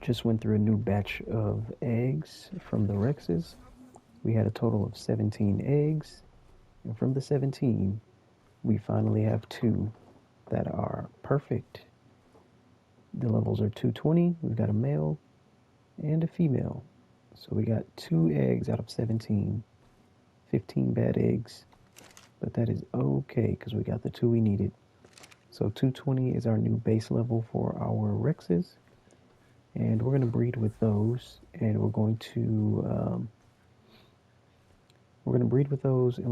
just went through a new batch of eggs from the Rexes. We had a total of 17 eggs, and from the 17, we finally have 2 that are perfect. The levels are 220. We've got a male and a female. So we got 2 eggs out of 17. 15 bad eggs, but that is okay because we got the 2 we needed. So 220 is our new base level for our Rexes, and we're going to breed with those, and we're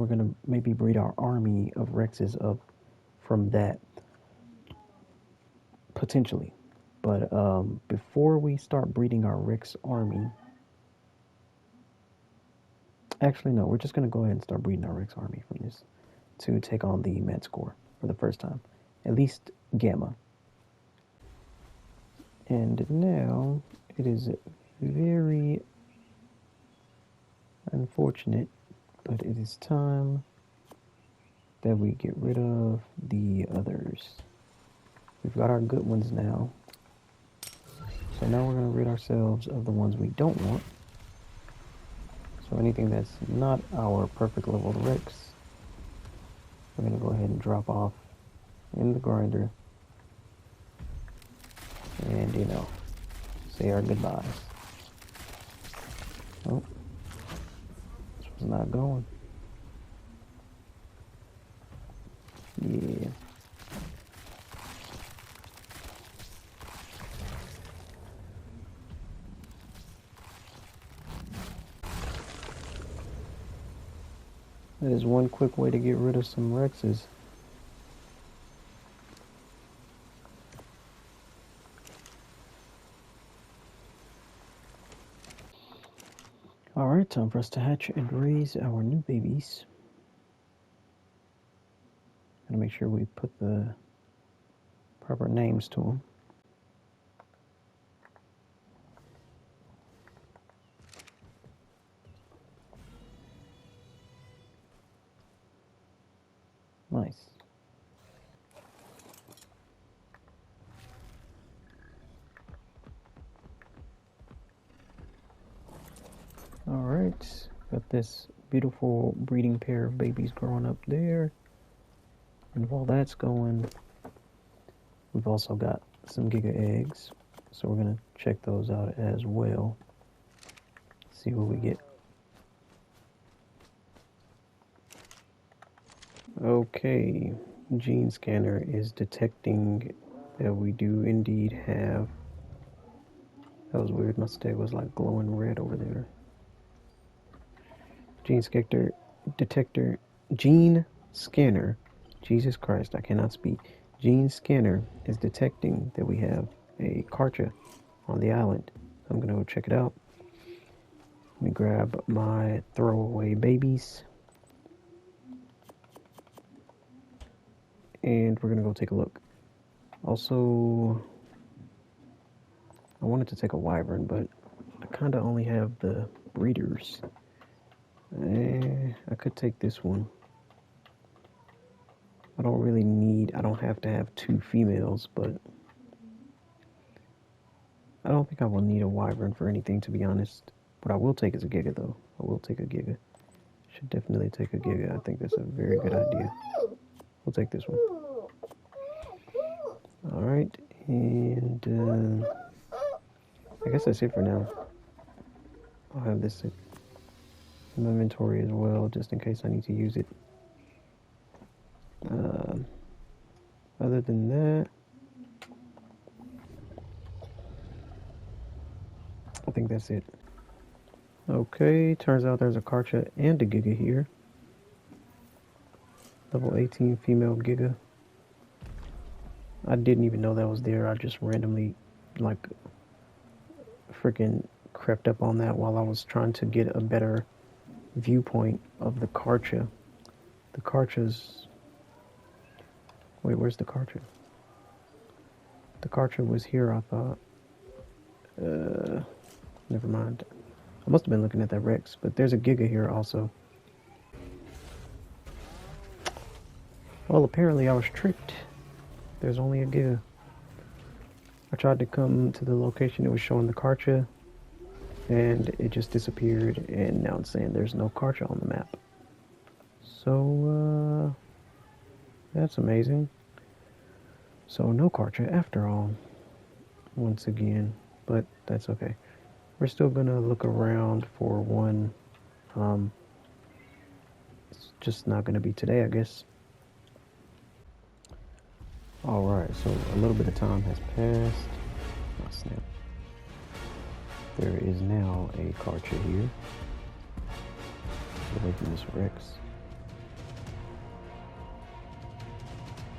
going to maybe breed our army of Rexes up from that, potentially. But before we start breeding our Rex army, actually no, we're just going to go ahead and start breeding our Rex army from this to take on the Manticore for the first time, at least Gamma. And now it is very unfortunate, but it is time that we get rid of the others. We've got our good ones now. So now we're going to rid ourselves of the ones we don't want. So anything that's not our perfect level Rex, we're going to go ahead and drop off in the grinder. And, you know, say our goodbyes. Oh, this was not going. Yeah. That is one quick way to get rid of some Rexes. Alright, time for us to hatch and raise our new babies. Gotta make sure we put the proper names to them. Nice. Alright, got this beautiful breeding pair of babies growing up there. And while that's going, we've also got some Giga eggs. So we're going to check those out as well. See what we get. Okay, gene scanner is detecting that we do indeed have... That was weird, my stag was like glowing red over there. Gene scanner, Jesus Christ, I cannot speak. Gene scanner is detecting that we have a Karcha on the island. I'm gonna go check it out. Let me grab my throwaway babies. And we're gonna go take a look. Also, I wanted to take a wyvern, but I kinda only have the breeders. I could take this one. I don't have to have 2 females, but I don't think I will need a wyvern for anything, to be honest. What I will take is a Giga, though. I will take a Giga. Should definitely take a Giga. I think that's a very good idea. We'll take this one. Alright, and I guess that's it for now. I'll have this in my inventory as well, just in case I need to use it. Other than that, I think that's it. Okay, turns out there's a Karcha and a Giga here. Level 18 female Giga. I didn't even know that was there. I just randomly, like, freaking crept up on that while I was trying to get a better viewpoint of the Karcha. The Karcha's... Wait, where's the Karcha? The Karcha was here, I thought. Never mind. I must have been looking at that Rex, but there's a Giga here also. Well, apparently I was tricked. There's only a Giga. I tried to come to the location it was showing the Karcha, and it just disappeared, and now it's saying there's no Karcha on the map. So, that's amazing. So, no Karcha after all, once again, but that's okay. We're still gonna look around for one. It's just not gonna be today, I guess. Alright, so a little bit of time has passed. Oh, snap. There is now a Karcha here. Get away from this Rex.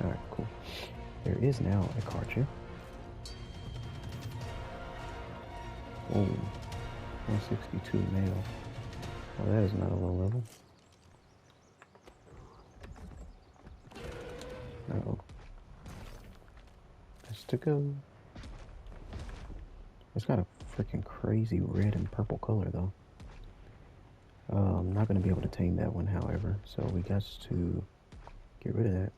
Alright, cool. There is now a Karcha. Oh, 162 male. Well, that is not a low level. Uh-oh. Just to go. It's got a freaking crazy red and purple color, though. I'm not going to be able to tame that one, however, so we got to get rid of that.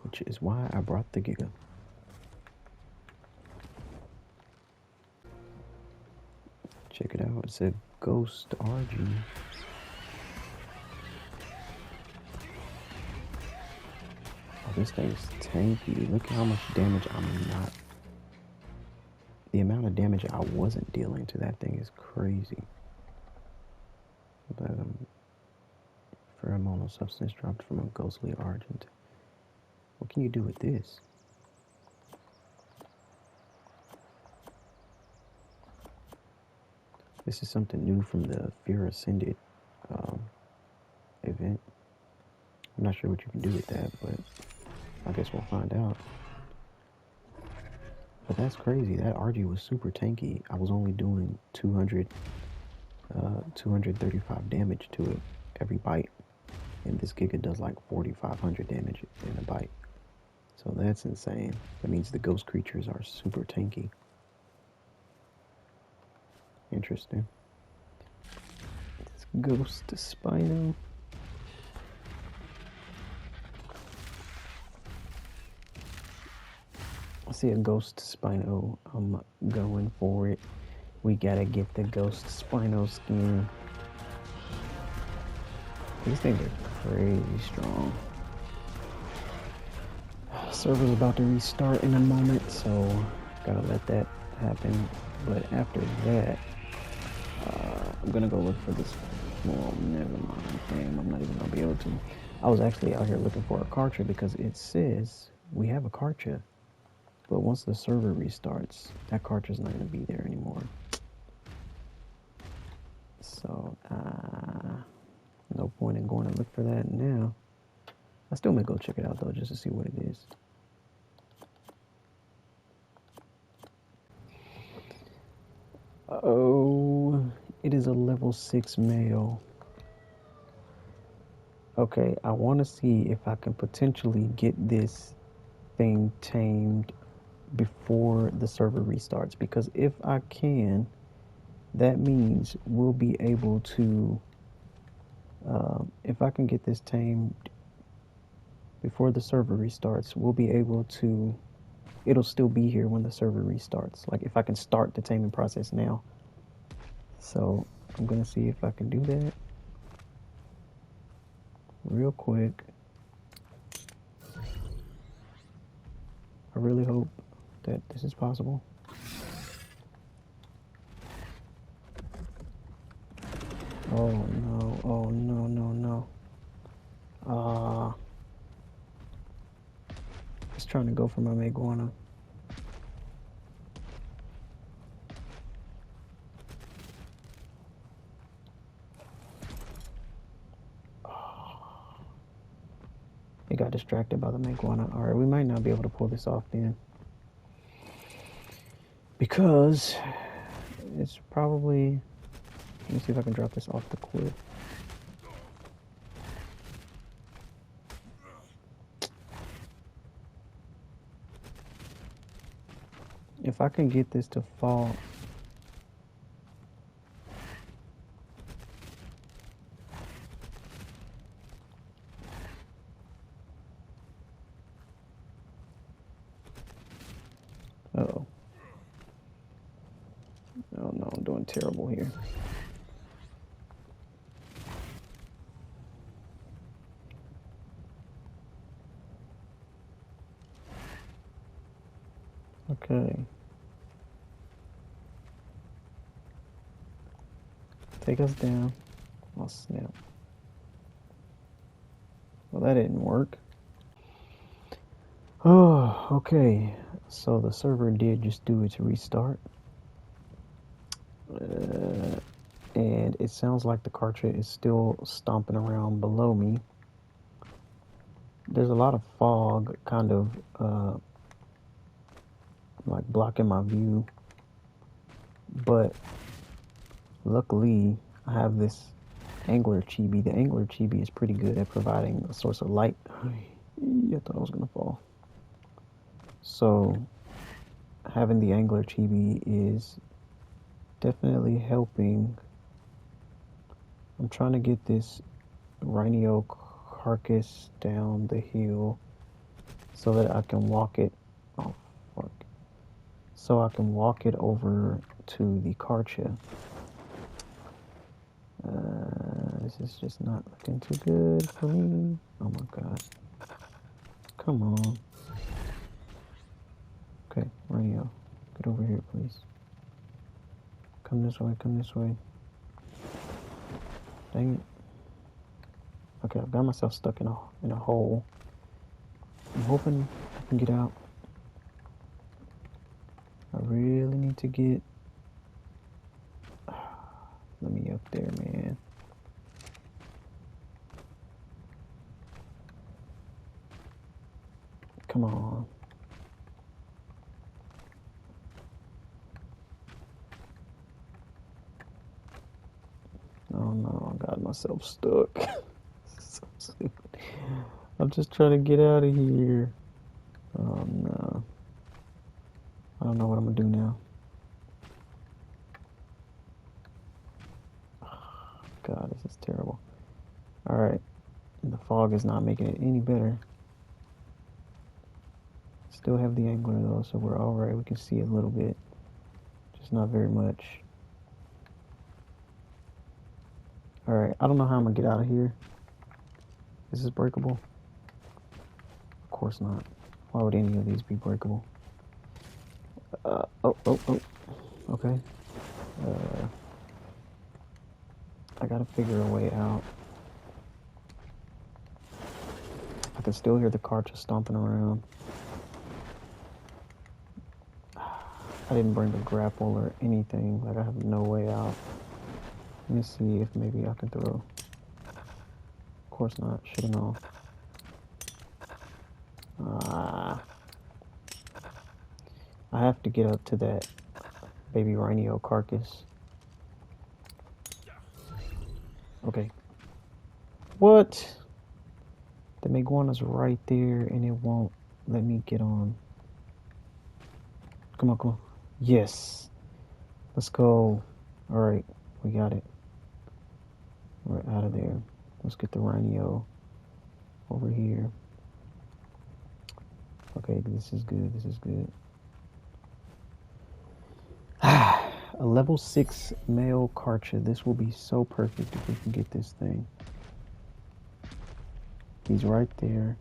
Which is why I brought the Giga. Check it out. It's a Ghost RG. Oh, this thing's tanky. Look how much damage I'm not. The amount of damage I wasn't dealing to that thing is crazy. But pheromone substance dropped from a ghostly argent. What can you do with this? This is something new from the Fear Ascended event. I'm not sure what you can do with that, but I guess we'll find out. But that's crazy. That RG was super tanky. I was only doing 235 damage to it every bite. And this Giga does like 4,500 damage in a bite. So that's insane. That means the ghost creatures are super tanky. Interesting. This Ghost Spino. I see a Ghost Spino. I'm going for it. We gotta get the Ghost Spino skin. These things are crazy strong. Server's about to restart in a moment, so gotta let that happen. But after that, I'm gonna go look for this. Well, never mind. Damn, I'm not even gonna be able to. I was actually out here looking for a Karcha because it says we have a Karcha. But once the server restarts, that Karcha's not gonna be there anymore. So, no point in going to look for that now. I still may go check it out though, just to see what it is. Oh, it is a level 6 male. Okay, I want to see if I can potentially get this thing tamed before the server restarts, because if I can, that means we'll be able to, if I can get this tamed before the server restarts, we'll be able to, it'll still be here when the server restarts. Like if I can start the taming process now. So I'm gonna see if I can do that real quick. I really hope that this is possible. Oh no, oh no, no, no. It's trying to go for my Meguana. It got distracted by the Meguana. Alright, we might not be able to pull this off then. Because it's probably, let me see if I can drop this off the cliff. If I can get this to fall. terrible here. Okay. Take us down. Oh, snap. Well, that didn't work. Oh, okay. So the server did just do its restart. And it sounds like the Kartra is still stomping around below me. There's a lot of fog kind of like blocking my view. But luckily, I have this angler chibi. The angler chibi is pretty good at providing a source of light. I thought I was gonna fall. So having the angler chibi is definitely helping. I'm trying to get this rhino carcass down the hill so that I can walk it. Oh fuck! So I can walk it over to the Karcha. This is just not looking too good for me. Oh my god! Come on. Okay, Rhino, get over here, please. Come this way. Come this way. Dang it. Okay, I've got myself stuck in a hole. I'm hoping I can get out. I really need to get... Let me up there, man. Come on. Oh no, I got myself stuck. So stupid. I'm just trying to get out of here. Oh no. I don't know what I'm gonna do now. God, this is terrible. Alright. The fog is not making it any better. Still have the angler though, so we're alright. We can see a little bit. Just not very much. Alright, I don't know how I'm gonna get out of here. Is this breakable? Of course not. Why would any of these be breakable? Okay. I gotta figure a way out. I can still hear the cart just stomping around. I didn't bring a grapple or anything. Like, I have no way out. Let me see if maybe I can throw. Of course not. Should've known. I have to get up to that baby rhino carcass. Okay. What? The Meguana's right there and it won't let me get on. Come on, come on. Yes. Let's go. Alright, we got it. We're out of there. Let's get the rhino over here. Okay, this is good. This is good. A level 6 male Karcha. This will be so perfect if we can get this thing. He's right there.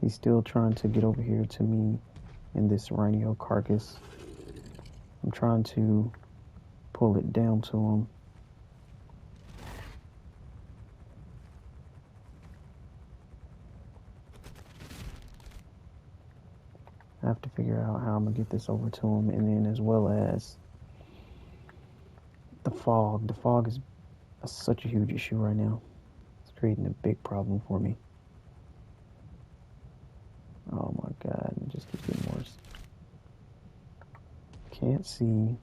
He's still trying to get over here to me in this rhino carcass. I'm trying to pull it down to him. I have to figure out how I'm gonna get this over to him, and then as well as the fog. The fog is such a huge issue right now. It's creating a big problem for me. Oh my god, it just keeps getting worse. Can't see.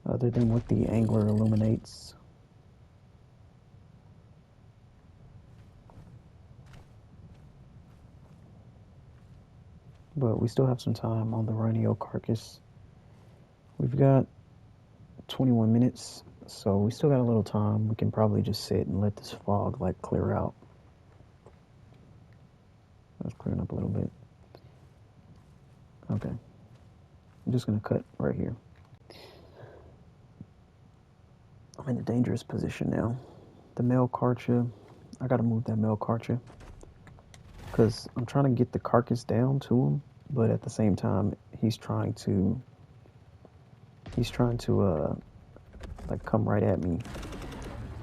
Other than what the angler illuminates. But we still have some time on the rhino carcass. We've got 21 minutes, so we still got a little time. We can probably just sit and let this fog like clear out. That's clearing up a little bit. Okay. I'm just gonna cut right here. I'm in a dangerous position now. The male Karcha, I gotta move that male Karcha because I'm trying to get the carcass down to him, but at the same time, he's trying to like come right at me,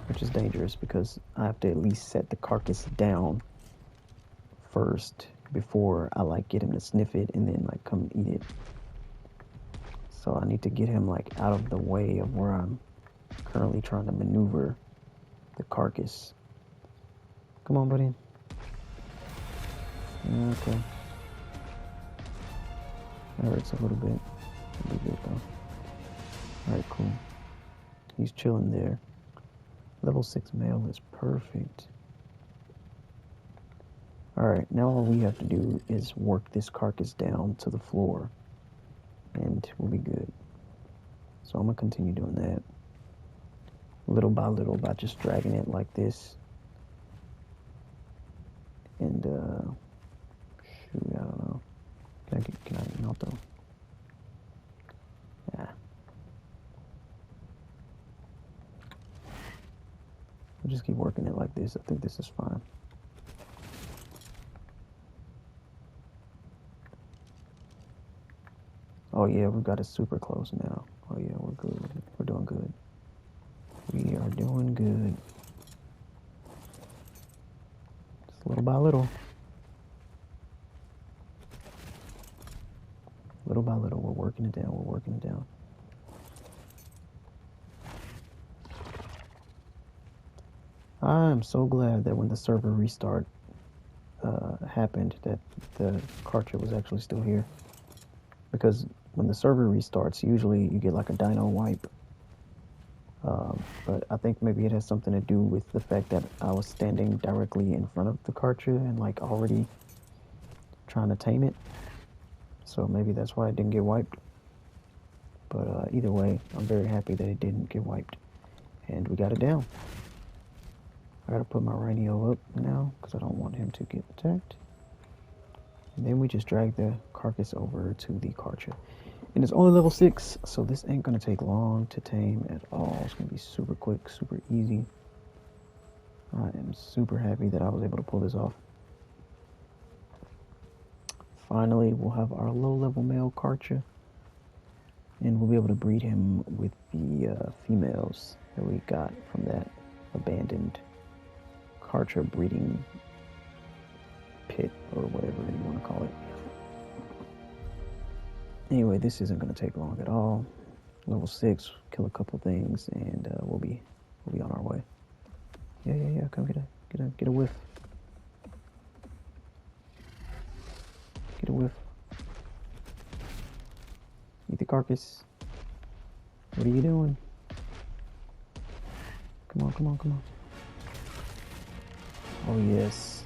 which is dangerous because I have to at least set the carcass down first before I like get him to sniff it and then like come eat it. So I need to get him like out of the way of where I'm currently trying to maneuver the carcass. Come on, buddy. Okay. That hurts a little bit. It'll be good though. Alright, cool. He's chilling there. Level 6 male is perfect. Alright, now all we have to do is work this carcass down to the floor and we'll be good. So I'm gonna continue doing that little by little by just dragging it like this. And shoot, I don't know. Can I not though? Yeah. I'll just keep working it like this. I think this is fine. Oh yeah, we got it super close now. Oh yeah, we're good. We're doing good. We are doing good. Just little by little. Little by little, we're working it down. We're working it down. I'm so glad that when the server restart happened, that the Karcha was actually still here. Because when the server restarts, usually you get like a dino wipe. But I think maybe it has something to do with the fact that I was standing directly in front of the Karcha and like already trying to tame it. So maybe that's why it didn't get wiped. But either way, I'm very happy that it didn't get wiped. And we got it down. I gotta put my Rhino up now because I don't want him to get attacked. And then we just drag the carcass over to the Karcha. And it's only level 6, so this ain't gonna take long to tame at all. It's gonna be super quick, super easy. I am super happy that I was able to pull this off. Finally, we'll have our low-level male Karcha. And we'll be able to breed him with the females that we got from that abandoned Karcha breeding pit or whatever you want to call it. Anyway, this isn't going to take long at all. Level 6, kill a couple things, and we'll be on our way. Yeah. Come get a whiff. Get a whiff. Eat the carcass. What are you doing? Come on. Oh, yes.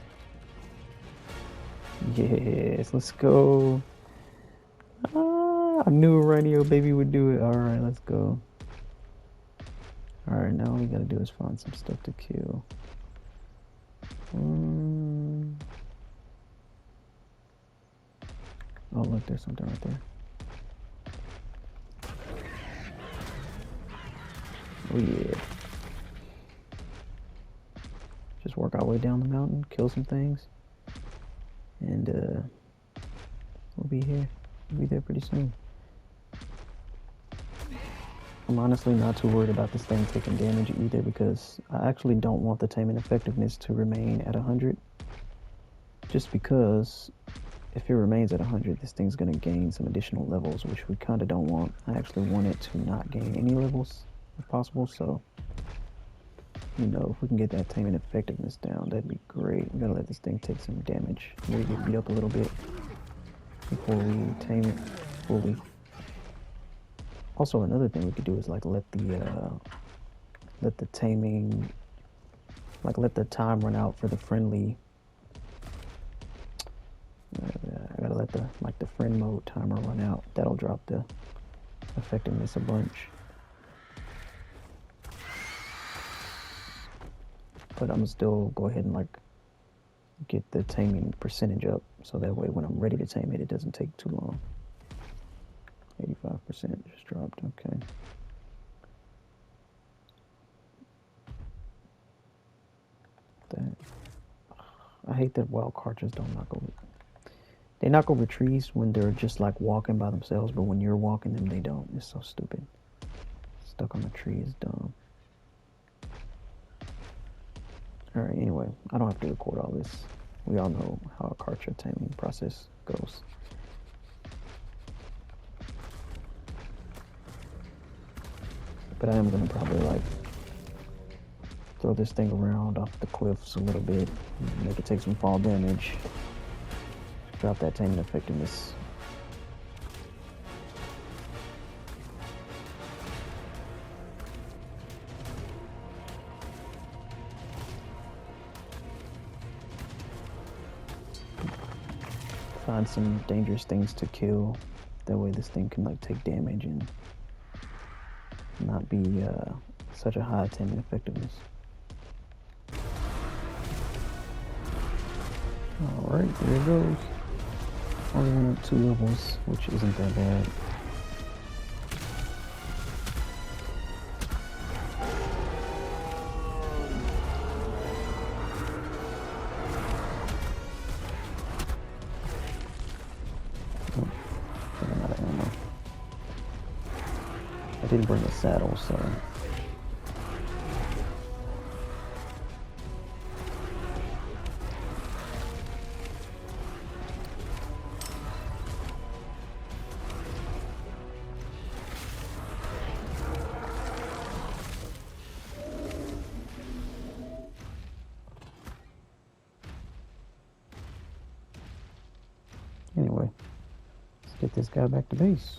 Yes, let's go. I knew a radio baby would do it. Alright, let's go. Alright, now all we gotta do is find some stuff to kill. Oh, look, there's something right there. Oh, yeah. Just work our way down the mountain, kill some things, and we'll be here. We'll be there pretty soon. I'm honestly not too worried about this thing taking damage either because I actually don't want the taming effectiveness to remain at 100. Just because if it remains at 100, this thing's going to gain some additional levels, which we kind of don't want. I actually want it to not gain any levels if possible, so you know, if we can get that taming effectiveness down, that'd be great. We gotta let this thing take some damage. Maybe get beat up a little bit before we tame it fully. Also, another thing we could do is like let the taming, like let the time run out for the friendly. I gotta let the friend mode timer run out. That'll drop the effectiveness a bunch. But I'm gonna still go ahead and like get the taming percentage up so that way when I'm ready to tame it, it doesn't take too long. 85% just dropped. Okay. That I hate that wild cartridges don't knock over. They knock over trees when they're just like walking by themselves, but when you're walking them, they don't. It's so stupid. Stuck on the tree is dumb. Alright, anyway, I don't have to record all this. We all know how a cartridge taming process goes. But I am going to probably like throw this thing around off the cliffs a little bit, make it take some fall damage, drop that taming effectiveness. Find some dangerous things to kill. That way this thing can like take damage and not be such a high taming effectiveness. Alright, there it goes. Only went up 2 levels, which isn't that bad. I'm out of ammo. I didn't bring a saddle, so anyway, let's get this guy back to base.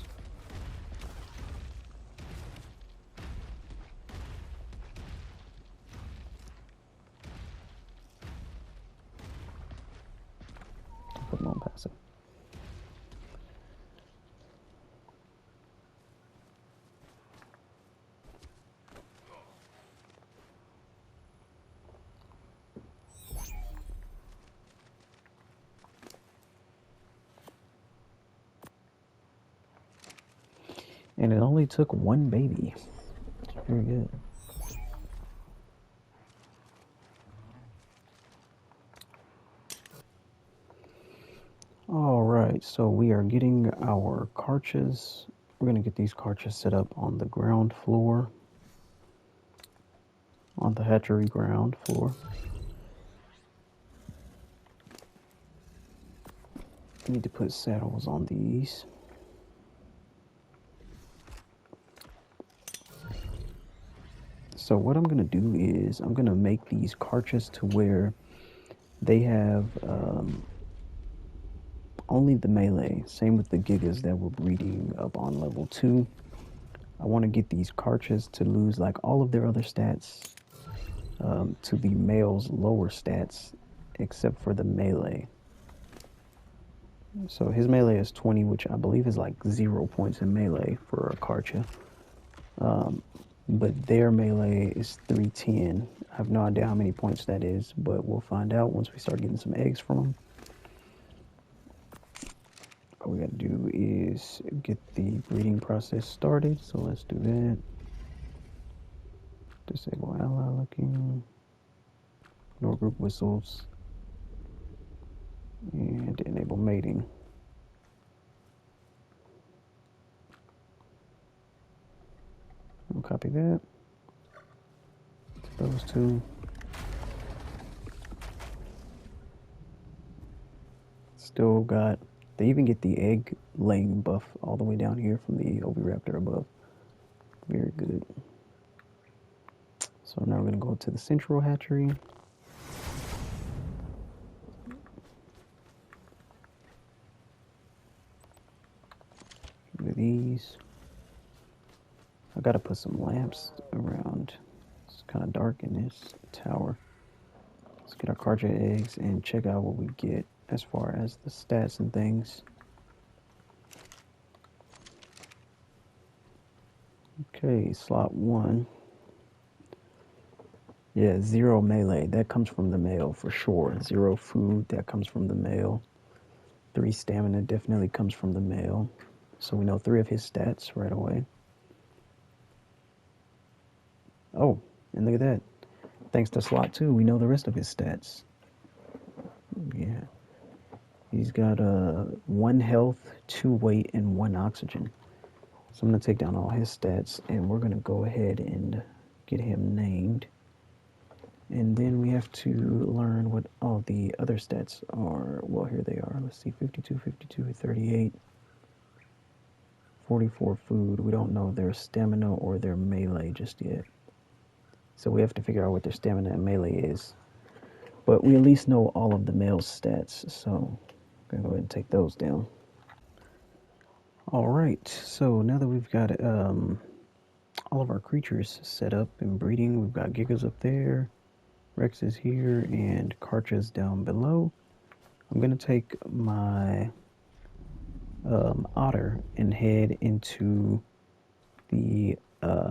Put him on passive. And it only took 1 baby. Very good. Alright, so we are getting our carches. We're going to get these carches set up on the ground floor. On the hatchery ground floor. Need to put saddles on these. So what I'm going to do is I'm going to make these carches to where they have only the melee. Same with the gigas that we're breeding up on level 2. I want to get these carches to lose like all of their other stats to the male's lower stats except for the melee. So his melee is 20, which I believe is like 0 points in melee for a carcha. But their melee is 310. I have no idea how many points that is, but we'll find out once we start getting some eggs from them. All we gotta do is get the breeding process started, so let's do that. Disable ally looking, ignore group whistles, and enable mating. We'll copy that. Those two. Still got, they even get the egg laying buff all the way down here from the Oviraptor above. Very good. So now we're going to go to the central hatchery. With these. I gotta put some lamps around. It's kind of dark in this tower. Let's get our cartridge eggs and check out what we get as far as the stats and things. Okay, slot 1. Yeah, 0 melee. That comes from the male for sure. 0 food. That comes from the male. 3 stamina definitely comes from the male. So we know 3 of his stats right away. Oh, and look at that. Thanks to slot 2, we know the rest of his stats. Yeah. He's got 1 health, 2 weight, and 1 oxygen. So I'm going to take down all his stats, and we're going to go ahead and get him named. And then we have to learn what all the other stats are. Well, here they are. Let's see, 52, 52, 38, 44 food. We don't know their stamina or their melee just yet. So we have to figure out what their stamina and melee is. But we at least know all of the male stats, so I'm going to go ahead and take those down. Alright, so now that we've got all of our creatures set up and breeding, we've got Gigas up there, Rex is here, and Karcha's down below. I'm going to take my otter and head into the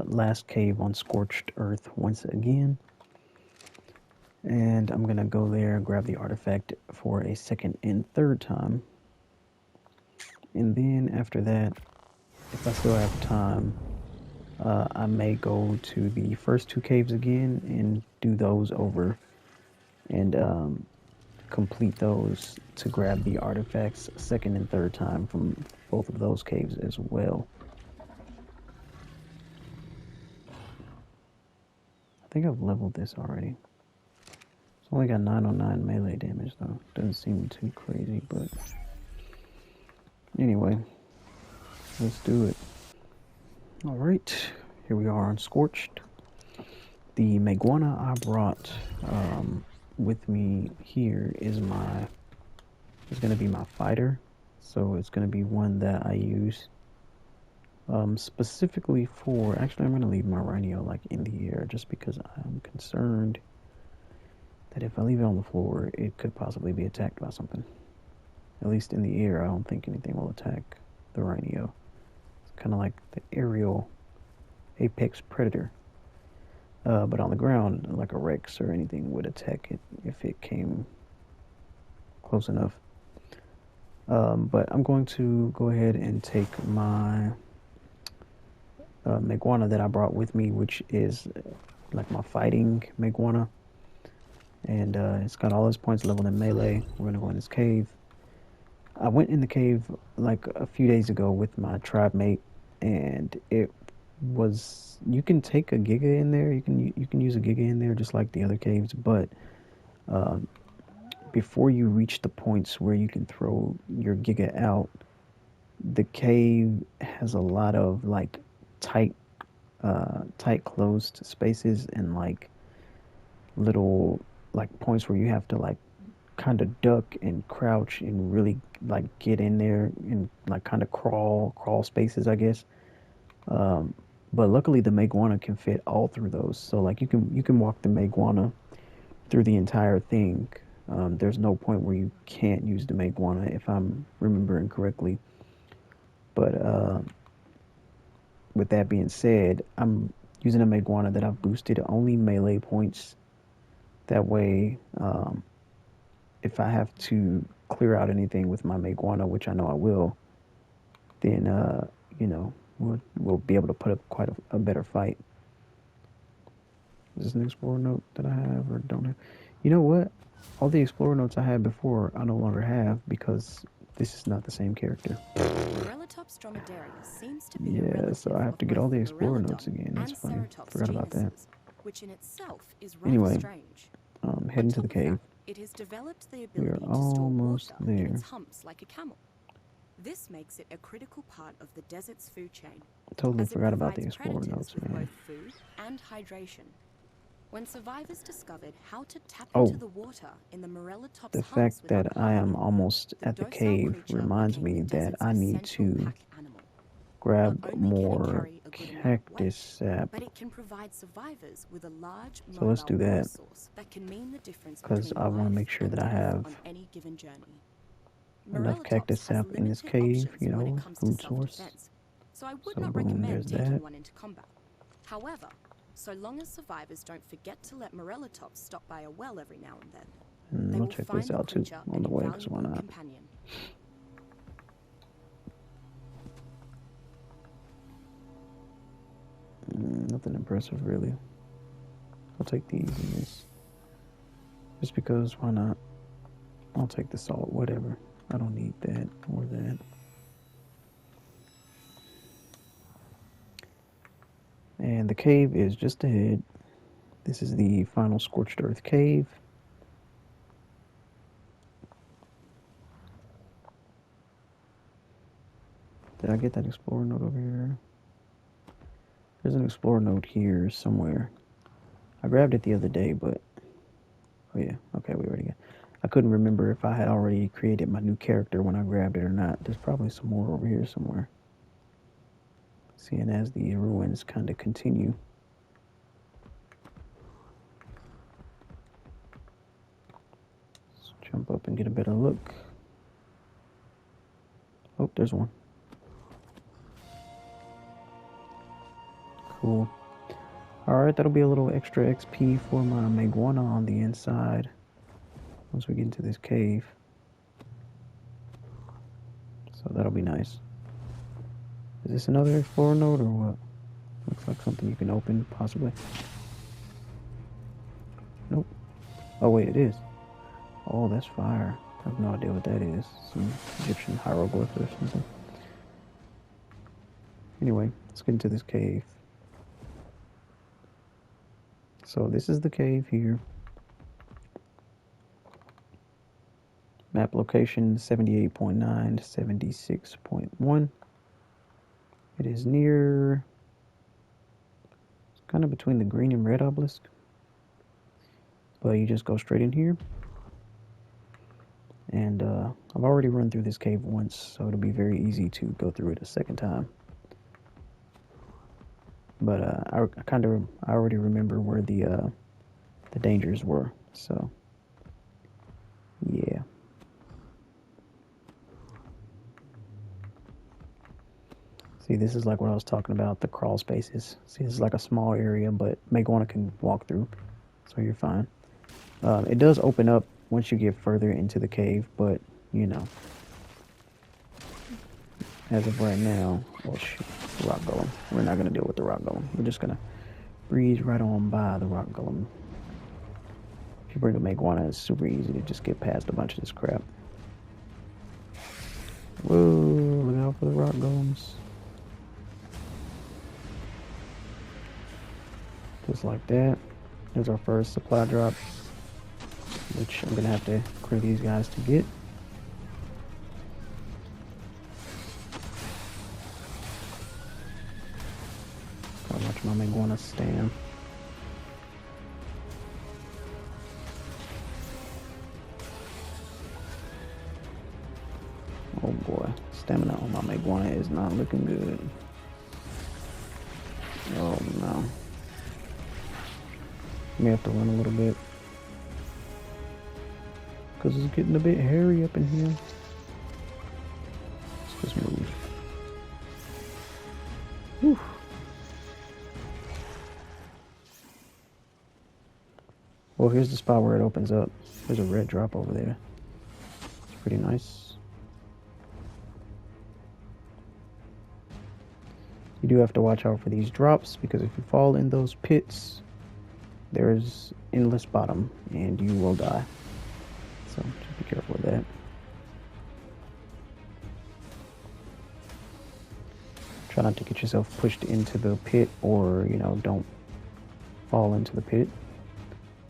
last cave on Scorched Earth once again. And I'm going to go there, grab the artifact for a second and third time. And then after that, if I still have time, I may go to the first 2 caves again and do those over and complete those to grab the artifacts second and third time from both of those caves as well. I think I've leveled this already. It's only got 909 melee damage though. Doesn't seem too crazy, but anyway, let's do it. Alright, here we are on Scorched. The Meguana I brought with me here is going to be my fighter. So it's going to be one that I use specifically for, actually I'm going to leave my Rhino like in the air just because I'm concerned that if I leave it on the floor, it could possibly be attacked by something. At least in the air, I don't think anything will attack the Rhino. It's kind of like the aerial apex predator. But on the ground, like a Rex or anything would attack it if it came close enough. But I'm going to go ahead and take my Meguana that I brought with me, which is like my fighting Meguana. And it's got all its points leveled in melee. We're going to go in this cave. I went in the cave like a few days ago with my tribe mate, and it was, you can take a Giga in there. You can use a Giga in there just like the other caves, but before you reach the points where you can throw your Giga out, the cave has a lot of like tight closed spaces and like little like points where you have to like kind of duck and crouch and really like get in there and like kind of crawl spaces, I guess. But luckily the Meguana can fit all through those. So like you can walk the Meguana through the entire thing. There's no point where you can't use the Meguana if I'm remembering correctly. But with that being said, I'm using a Meguana that I've boosted only melee points. That way, if I have to clear out anything with my Meguana, which I know I will, then, you know, we'll be able to put up quite a better fight. Is this an Explorer note that I have or don't have? You know what? All the Explorer notes I had before, I no longer have because this is not the same character. Yeah, so I have to get all the Explorer notes again. That's funny. Forgot about that. Which in itself is Anyway, strange. heading to the cave. It has developed the We are ability to store almost water in there. its humps like a camel. This makes it a critical part of the desert's food chain. Totally as it forgot about the provides Explorer predators notes, with man. both food and hydration. When survivors discovered how to tap Oh, into the water in the Morellatop's The humps fact without that I am harming almost the at the docile cave creature reminds became me the that desert's I need essential to pack animal. grab Not only can it more carry a good amount of cactus weight, sap. but it can provide survivors with a large So let's do mobile water that, source that can mean the difference because between I want to life make sure and that I death have on any given journey. enough Morellatops cactus has sap in this limited cave, options you when it know, comes to food source. self-defense, so I would So not boom, recommend there's taking that. one into combat. However, so long as survivors don't forget to let Morellatops stop by a well every now and then, And they we'll will check find this the out too creature on an the way, because why invaluable not? companion. Nothing impressive, really. I'll take the easiness. Just because, why not? I'll take the salt, whatever. I don't need that or that. And the cave is just ahead. This is the final Scorched Earth cave. Did I get that explorer note over here? There's an explorer note here somewhere. I grabbed it the other day, but... Oh yeah, okay, we already got... I couldn't remember if I had already created my new character when I grabbed it or not. There's probably some more over here somewhere. Seeing as the ruins kind of continue. Let's jump up and get a better look. Oh, there's one. Cool. Alright, that'll be a little extra XP for my Meguana on the inside once we get into this cave. So that'll be nice. Is this another explorer node or what? Looks like something you can open, possibly. Nope. Oh wait, it is. Oh, that's fire. I have no idea what that is. Some Egyptian hieroglyph or something. Anyway, let's get into this cave. So this is the cave here. Map location 78.9 to 76.1. It is near, it's kind of between the green and red obelisk. But you just go straight in here. And I've already run through this cave once, so it'll be very easy to go through it a second time. But I already remember where the dangers were, so yeah. See, this is like what I was talking about, the crawl spaces. See, this is like a small area, but Meguana can walk through, so you're fine. It does open up once you get further into the cave, but you know, as of right now, oh shit, the rock golem. We're not gonna deal with the rock golem. We're just gonna breeze right on by the rock golem. If you bring a Meguana, it's super easy to just get past a bunch of this crap. Whoa, look out for the rock golems. Just like that. There's our first supply drop, which I'm gonna have to clear these guys to get. Gotta watch my Meguana stand. Oh boy, stamina on my Meguana is not looking good. Oh no. May have to run a little bit, because it's getting a bit hairy up in here. Let's just move. Whew. Well, here's the spot where it opens up. There's a red drop over there. It's pretty nice. You do have to watch out for these drops, because if you fall in those pits, there's endless bottom and you will die. So just be careful with that. Try not to get yourself pushed into the pit, or, you know, don't fall into the pit.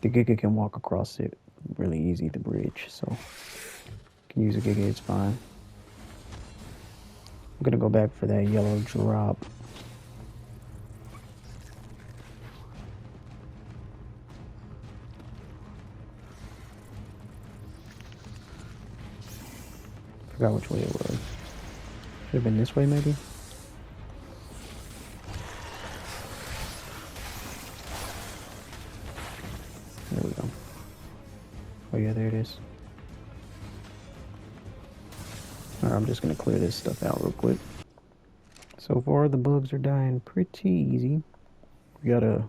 The Giga can walk across it really easy, the bridge, so you can use a Giga, it's fine. I'm gonna go back for that yellow drop. Forgot which way it was. Should have been this way, maybe? There we go. Oh yeah, there it is. Alright, I'm just gonna clear this stuff out real quick. So far, the bugs are dying pretty easy. We got a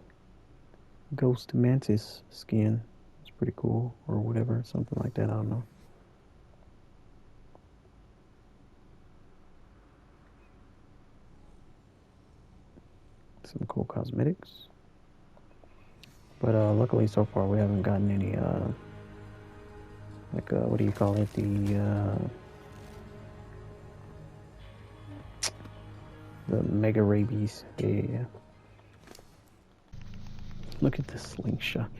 ghost mantis skin. It's pretty cool, or whatever, something like that, I don't know. Some cool cosmetics. But luckily so far we haven't gotten any like what do you call it? The mega rabies. Yeah. Look at this slingshot.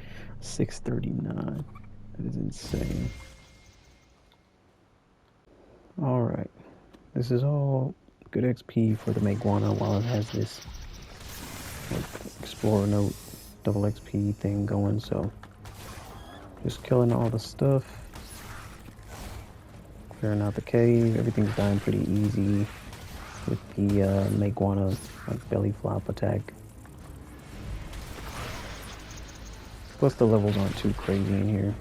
639. That is insane. Alright. This is all good XP for the Meguana while it has this like Explorer Note double XP thing going, so just killing all the stuff. Clearing out the cave. Everything's dying pretty easy with the Meguana like belly flop attack. Plus the levels aren't too crazy in here.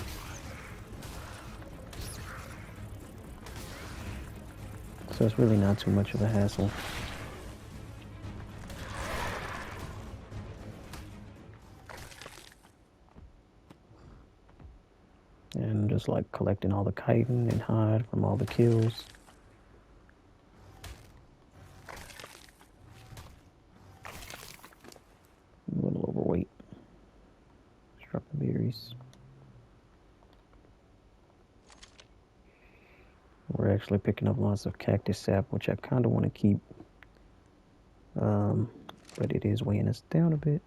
So it's really not too much of a hassle. And just like collecting all the chitin and hide from all the kills. A little overweight. Struck the berries. We're actually picking up lots of cactus sap, which I kind of want to keep. But it is weighing us down a bit.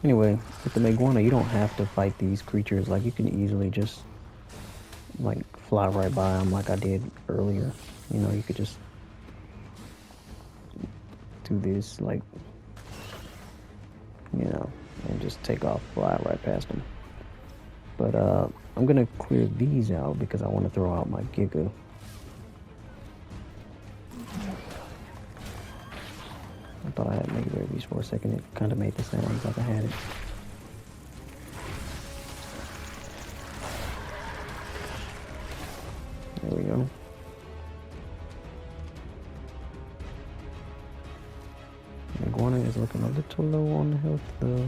Anyway, with the Meguana, you don't have to fight these creatures. Like, you can easily just, like, fly right by them like I did earlier. You know, you could just do this, like, you know, and just take off, fly right past them. But, I'm gonna clear these out because I want to throw out my Giga. I thought I had mega rabies for a second. It kind of made the sounds like I had it. There we go. Iguana is looking a little low on the health though.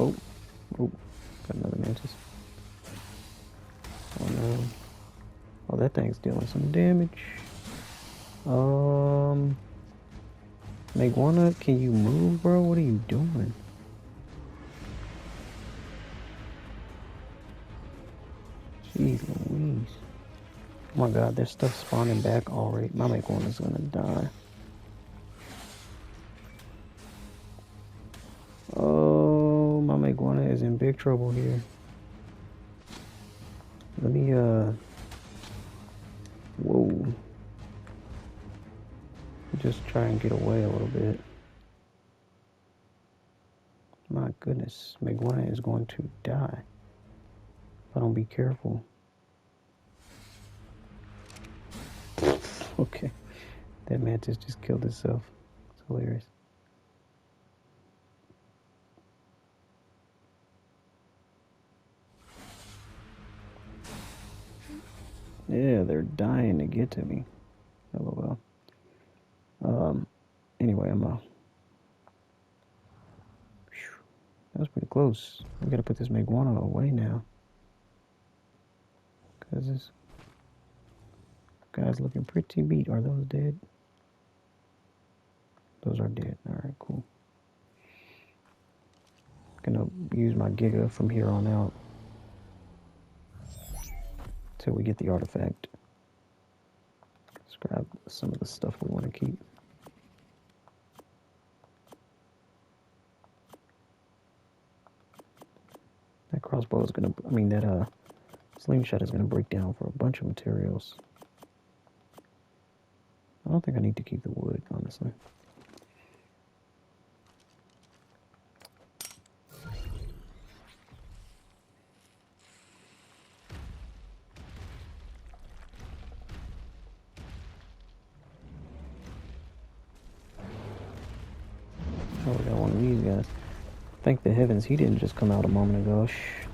Oh, got another mantis. Oh no. Oh, that thing's dealing some damage. Meguana, can you move, bro? What are you doing? Jeez Louise. Oh my god, there's stuff spawning back already. My Meguana's gonna die. Oh, my Meguana is in big trouble here. Let me, whoa. Just try and get away a little bit. My goodness, Meguana is going to die if I don't be careful. Okay, that mantis just killed itself. It's hilarious. Yeah, they're dying to get to me. LOL. Anyway, that was pretty close. We gotta put this Meguana away now. Cause this guy's looking pretty beat. Are those dead? Those are dead. Alright, cool. Gonna use my Giga from here on out. Till we get the artifact. Let's grab some of the stuff we want to keep. That crossbow is gonna, that slingshot is gonna break down for a bunch of materials. I don't think I need to keep the wood, honestly. Oh, we got one of these guys. Thank the heavens he didn't just come out a moment ago.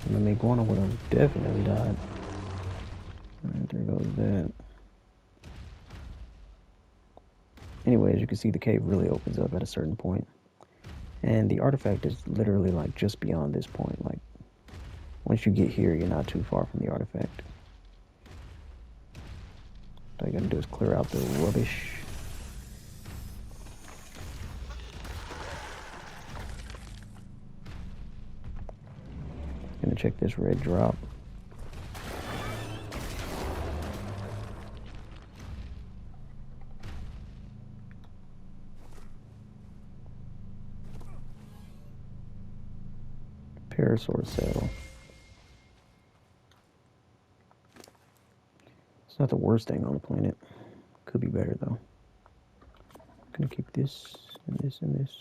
The Meguana would have definitely died. Alright, there goes that. Anyway, as you can see, the cave really opens up at a certain point. And the artifact is literally like just beyond this point. Like, once you get here, you're not too far from the artifact. All you gotta do is clear out the rubbish. Gonna check this red drop. Parasaur cell. It's not the worst thing on the planet. Could be better though. Gonna keep this and this and this.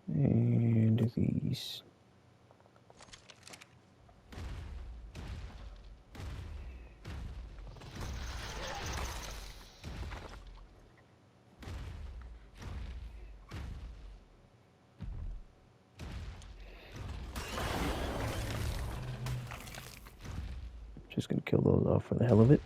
And these. Just gonna kill those off for the hell of it.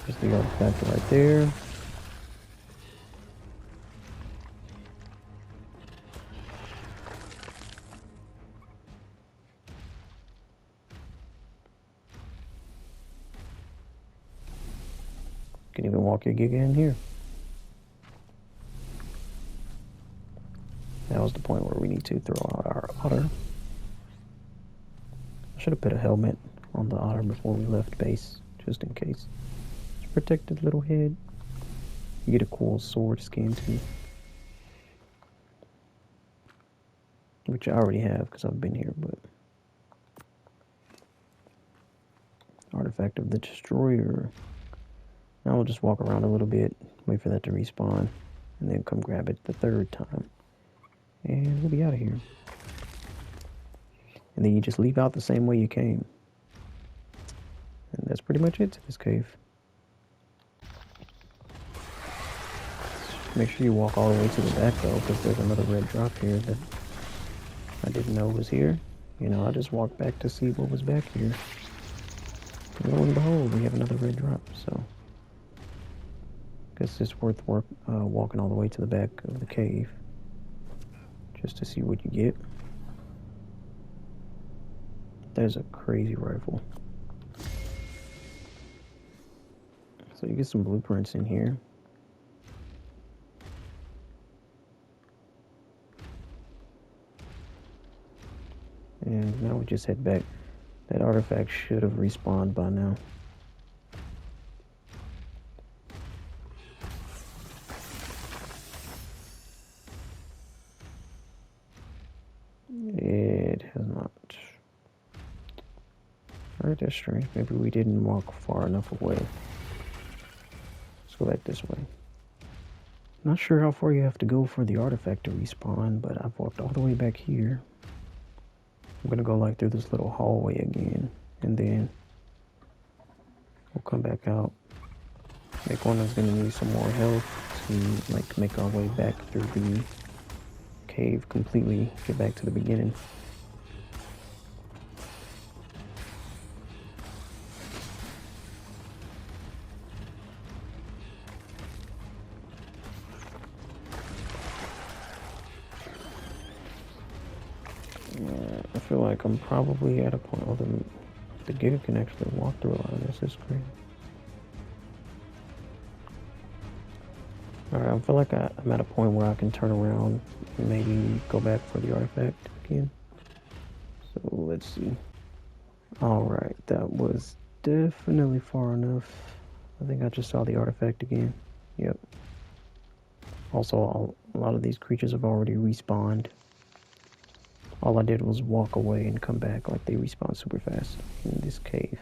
There's the artifact right there. Can even walk your Giga in here. That was the point where we need to throw out our otter. I should have put a helmet on the otter before we left base, just in case. It's a protected little head. You get a cool sword skin too. Which I already have because I've been here, but... Artifact of the Destroyer. Now we'll just walk around a little bit, wait for that to respawn, and then come grab it the third time. And we'll be out of here. And then you just leave out the same way you came. And that's pretty much it to this cave. Make sure you walk all the way to the back though, because there's another red drop here that I didn't know was here. You know, I just walked back to see what was back here. And lo and behold, we have another red drop, so... Guess it's worth walking all the way to the back of the cave just to see what you get. There's a crazy rifle. So you get some blueprints in here. And now we just head back. That artifact should have respawned by now. It has not. Alright, that's strange. Maybe we didn't walk far enough away. Let's go back this way. Not sure how far you have to go for the artifact to respawn, but I've walked all the way back here. I'm gonna go like through this little hallway again, and then we'll come back out. Like one is gonna need some more health to like make our way back through the cave completely, get back to the beginning. I feel like I'm probably at a point where the Giga can actually walk through a lot of this. It's crazy. Alright, I feel like I'm at a point where I can turn around and maybe go back for the artifact again. So let's see. Alright, that was definitely far enough. I think I just saw the artifact again. Yep. Also, a lot of these creatures have already respawned. All I did was walk away and come back, like they respawn super fast in this cave.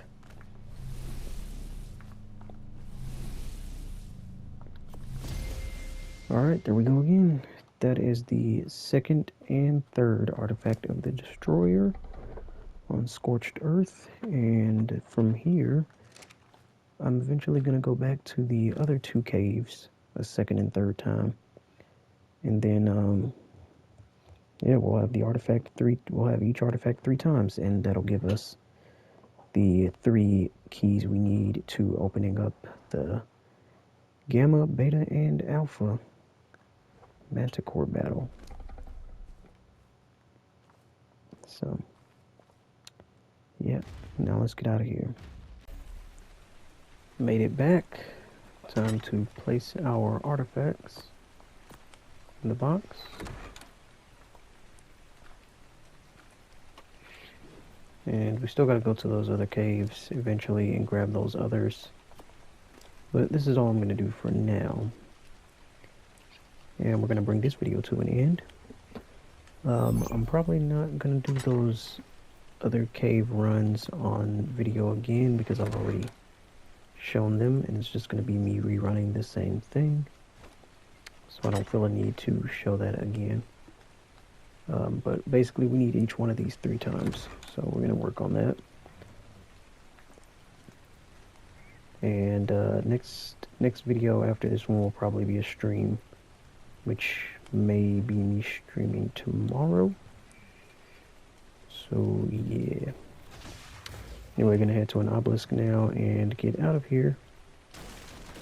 Alright, there we go again. that is the second and third artifact of the Destroyer on Scorched Earth, and from here I'm eventually going to go back to the other two caves a second and third time, and then yeah, we'll have each artifact 3 times, and that'll give us the 3 keys we need to opening up the Gamma, Beta, and Alpha Manticore battle. So, yeah, now let's get out of here. Made it back. Time to place our artifacts in the box. And we still gotta go to those other caves eventually and grab those others. But this is all I'm gonna do for now. And we're gonna bring this video to an end. I'm probably not gonna do those other cave runs on video again because I've already shown them, and it's just gonna be me rerunning the same thing. So I don't feel a need to show that again. But basically we need each one of these 3 times, so we're going to work on that. And next video after this one will probably be a stream, which may be me streaming tomorrow. So yeah. Anyway, we're going to head to an obelisk now and get out of here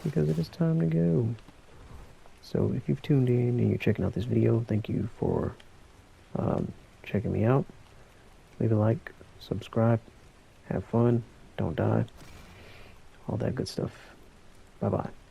because it is time to go. So if you've tuned in and you're checking out this video, thank you for checking me out. Leave a like, subscribe, have fun, don't die, all that good stuff. Bye bye.